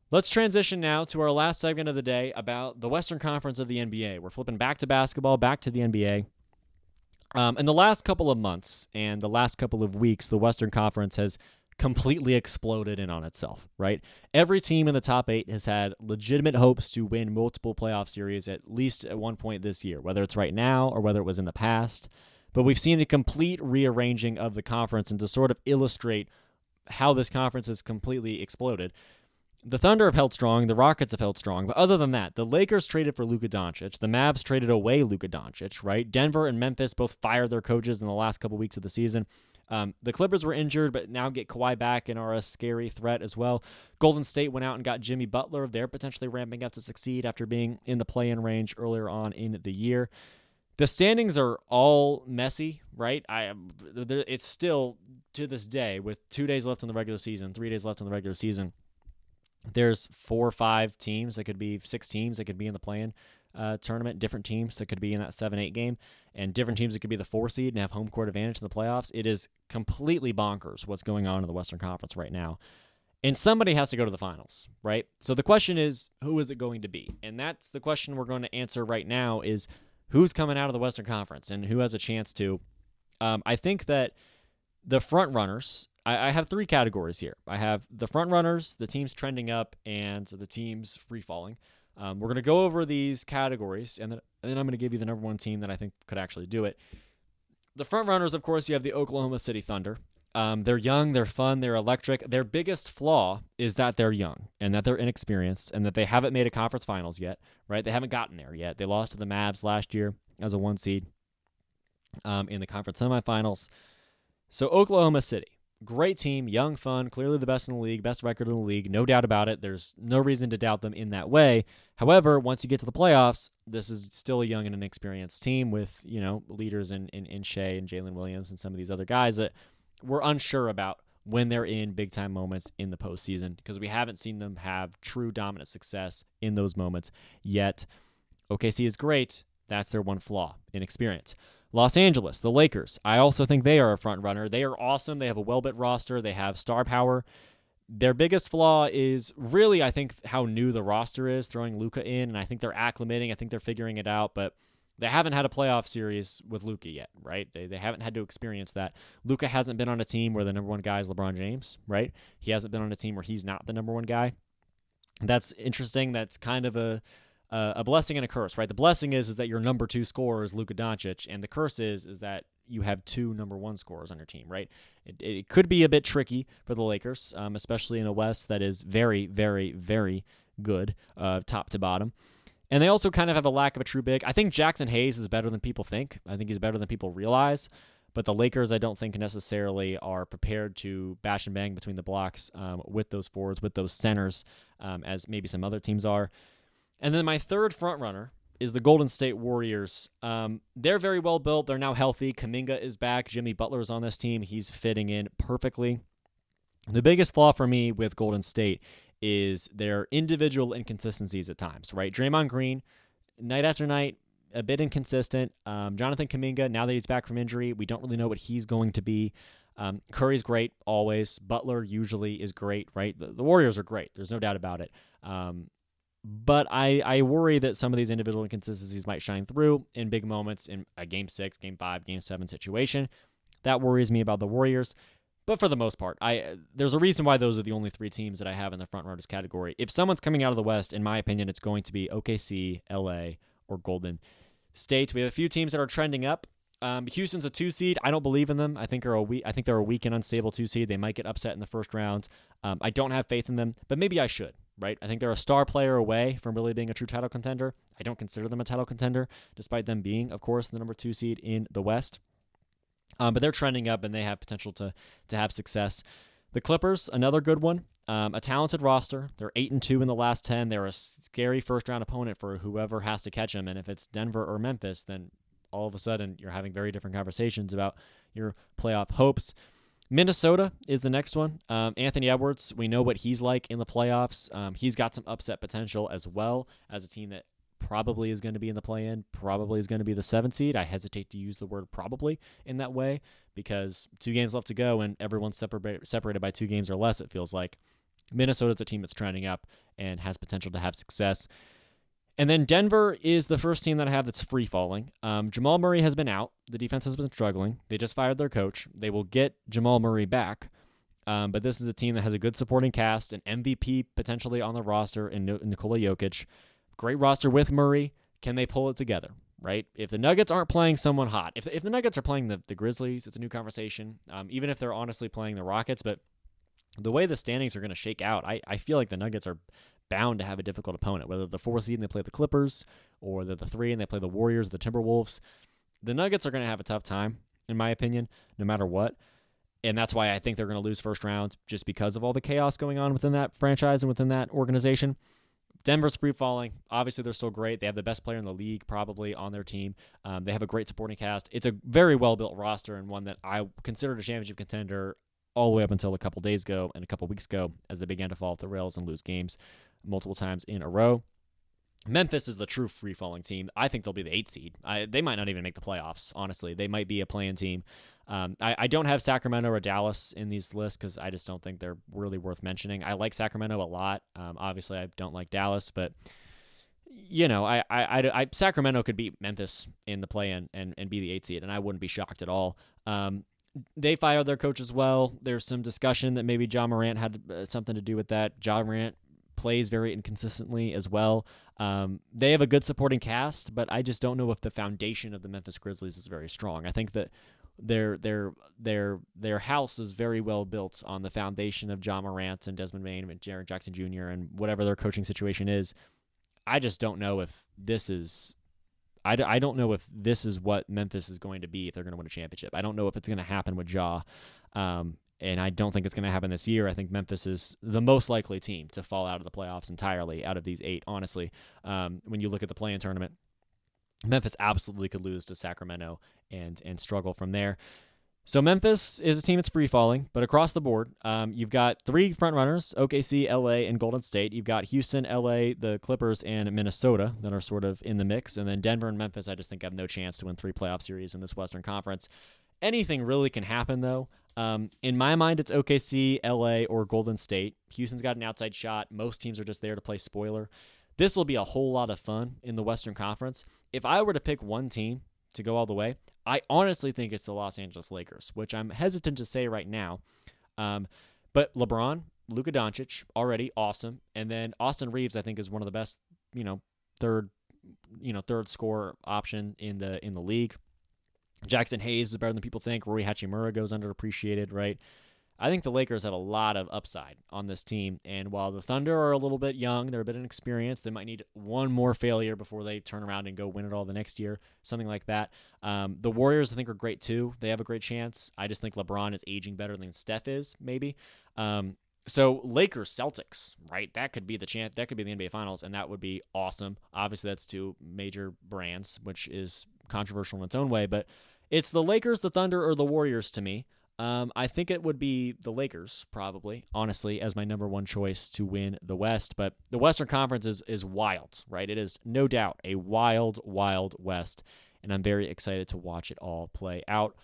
Let's transition now to our last segment of the day about the Western Conference of the NBA. We're flipping back to basketball, back to the NBA. In the last couple of months and the last couple of weeks, the Western Conference has completely exploded in on itself, right? Every team in the top 8 has had legitimate hopes to win multiple playoff series at least at one point this year, whether it's right now or whether it was in the past. But we've seen a complete rearranging of the conference, and to sort of illustrate how this conference has completely exploded, the Thunder have held strong, the Rockets have held strong, but other than that, the Lakers traded for Luka Doncic, the Mavs traded away Luka Doncic, right? Denver and Memphis both fired their coaches in the last couple weeks of the season. The Clippers were injured, but now get Kawhi back and are a scary threat as well. Golden State went out and got Jimmy Butler. They're potentially ramping up to succeed after being in the play-in range earlier on in the year. The standings are all messy, right? It's still, to this day, with 2 days left in the regular season, 3 days left in the regular season, there's 4 or 5 teams that could be 6 teams that could be in the play-in tournament, different teams that could be in that 7-8 game, and different teams that could be the 4 seed and have home court advantage in the playoffs. It is completely bonkers what's going on in the Western Conference right now. And somebody has to go to the finals, right? So the question is, who is it going to be? And that's the question we're going to answer right now is who's coming out of the Western Conference and who has a chance to. I think that the front runners, I have 3 categories here. I have the front runners, the teams trending up, and the teams free falling. We're going to go over these categories, and then I'm going to give you the number 1 team that I think could actually do it. The front runners, of course, you have the Oklahoma City Thunder. They're young, they're fun, they're electric. Their biggest flaw is that they're young and that they're inexperienced and that they haven't made a conference finals yet, right? They haven't gotten there yet. They lost to the Mavs last year as a 1 seed in the conference semifinals. So Oklahoma City, great team, young, fun, clearly the best in the league, best record in the league, no doubt about it. There's no reason to doubt them in that way. However, once you get to the playoffs, this is still a young and inexperienced team with, leaders in Shea and Jalen Williams and some of these other guys that we're unsure about when they're in big-time moments in the postseason because we haven't seen them have true dominant success in those moments yet. OKC is great. That's their one flaw, inexperience. Los Angeles, the Lakers, I also think they are a front runner. They are awesome. They have a well-built roster. They have star power. Their biggest flaw is really, I think, how new the roster is, throwing Luka in, and I think they're acclimating. I think they're figuring it out, but they haven't had a playoff series with Luka yet, right? They haven't had to experience that. Luka hasn't been on a team where the number 1 guy is LeBron James, right? He hasn't been on a team where he's not the number 1 guy. That's interesting. That's kind of a blessing and a curse, right? The blessing is that your number 2 scorer is Luka Doncic, and the curse is that you have 2 number 1 scorers on your team, right? It could be a bit tricky for the Lakers, especially in a West that is very, very, very good, top to bottom. And they also kind of have a lack of a true big. I think Jackson Hayes is better than people think. I think he's better than people realize. But the Lakers, I don't think necessarily are prepared to bash and bang between the blocks with those forwards, with those centers, as maybe some other teams are. And then my third front runner is the Golden State Warriors. They're very well built. They're now healthy. Kuminga is back. Jimmy Butler is on this team. He's fitting in perfectly. The biggest flaw for me with Golden State is their individual inconsistencies at times, right? Draymond Green, night after night, a bit inconsistent. Jonathan Kuminga, now that he's back from injury, we don't really know what he's going to be. Curry's great, always. Butler usually is great, right? The Warriors are great. There's no doubt about it. But I worry that some of these individual inconsistencies might shine through in big moments in a Game 6, Game 5, Game 7 situation. That worries me about the Warriors. But for the most part, there's a reason why those are the only 3 teams that I have in the front runners category. If someone's coming out of the West, in my opinion, it's going to be OKC, LA, or Golden State. We have a few teams that are trending up. Houston's a 2 seed. I don't believe in them. I think they're a weak and unstable 2 seed. They might get upset in the first round. I don't have faith in them, but maybe I should, right? I think they're a star player away from really being a true title contender. I don't consider them a title contender, despite them being, of course, the number 2 seed in the West. But they're trending up, and they have potential to have success. The Clippers, another good one. A talented roster. They're 8-2 in the last 10. They're a scary first-round opponent for whoever has to catch them. And if it's Denver or Memphis, then all of a sudden you're having very different conversations about your playoff hopes. Minnesota is the next one. Anthony Edwards, we know what he's like in the playoffs. He's got some upset potential as well as a team that probably is going to be in the play-in, probably is going to be the 7 seed. I hesitate to use the word probably in that way because 2 games left to go and everyone's separated by 2 games or less, it feels like. Minnesota's a team that's trending up and has potential to have success. And then Denver is the first team that I have that's free falling. Jamal Murray has been out. The defense has been struggling. They just fired their coach. They will get Jamal Murray back. But this is a team that has a good supporting cast, an MVP potentially on the roster in Nikola Jokic. Great roster with Murray. Can they pull it together, right? If the Nuggets aren't playing someone hot, if the Nuggets are playing the Grizzlies, it's a new conversation. Even if they're honestly playing the Rockets, but the way the standings are going to shake out, I feel like the Nuggets are bound to have a difficult opponent, whether the 4 seed and they play the Clippers, or they're the 3 and they play the Warriors, the Timberwolves. The Nuggets are going to have a tough time, in my opinion, no matter what. And that's why I think they're going to lose first round, just because of all the chaos going on within that franchise and within that organization. Denver's free falling. Obviously, they're still great. They have the best player in the league probably on their team. They have a great supporting cast. It's a very well-built roster, and one that I considered a championship contender all the way up until a couple days ago and a couple weeks ago, as they began to fall off the rails and lose games multiple times in a row. Memphis is the true free-falling team. I think they'll be the 8 seed. They might not even make the playoffs, honestly. They might be a play-in team. I don't have Sacramento or Dallas in these lists because I just don't think they're really worth mentioning. I like Sacramento a lot. Obviously, I don't like Dallas, but Sacramento could beat Memphis in the play-in and be the 8 seed, and I wouldn't be shocked at all. They fired their coach as well. There's some discussion that maybe Ja Morant had something to do with that. Ja Morant plays very inconsistently as well. They have a good supporting cast, but I just don't know if the foundation of the Memphis Grizzlies is very strong. I think that their house is very well built on the foundation of Ja Morant and Desmond Bane and Jaren Jackson Jr. and whatever their coaching situation is. I just don't know if this is. I don't know if this is what Memphis is going to be if they're going to win a championship. I don't know if it's going to happen with Ja. And I don't think it's going to happen this year. I think Memphis is the most likely team to fall out of the playoffs entirely out of these 8, honestly. When you look at the play-in tournament, Memphis absolutely could lose to Sacramento and struggle from there. So Memphis is a team that's free-falling, but across the board, you've got 3 front-runners, OKC, LA, and Golden State. You've got Houston, LA, the Clippers, and Minnesota that are sort of in the mix. And then Denver and Memphis, I just think have no chance to win 3 playoff series in this Western Conference. Anything really can happen, though. In my mind, it's OKC, LA, or Golden State. Houston's got an outside shot. Most teams are just there to play spoiler. This will be a whole lot of fun in the Western Conference. If I were to pick one team to go all the way, I honestly think it's the Los Angeles Lakers, which I'm hesitant to say right now. But LeBron, Luka Doncic, already awesome. And then Austin Reeves, I think, is one of the best, third scorer option in the league. Jackson Hayes is better than people think. Rui Hachimura goes underappreciated, right? I think the Lakers have a lot of upside on this team, and while the Thunder are a little bit young, they're a bit inexperienced, they might need one more failure before they turn around and go win it all the next year, something like that. The Warriors, I think, are great too. They have a great chance. I just think LeBron is aging better than Steph is, maybe. So Lakers, Celtics, right? That could be the champ. That could be the NBA Finals, and that would be awesome. Obviously, that's 2 major brands, which is controversial in its own way, but it's the Lakers, the Thunder, or the Warriors to me. I think it would be the Lakers, probably, honestly, as my number 1 choice to win the West. But the Western Conference is wild, right? It is no doubt a wild, wild West, and I'm very excited to watch it all play out.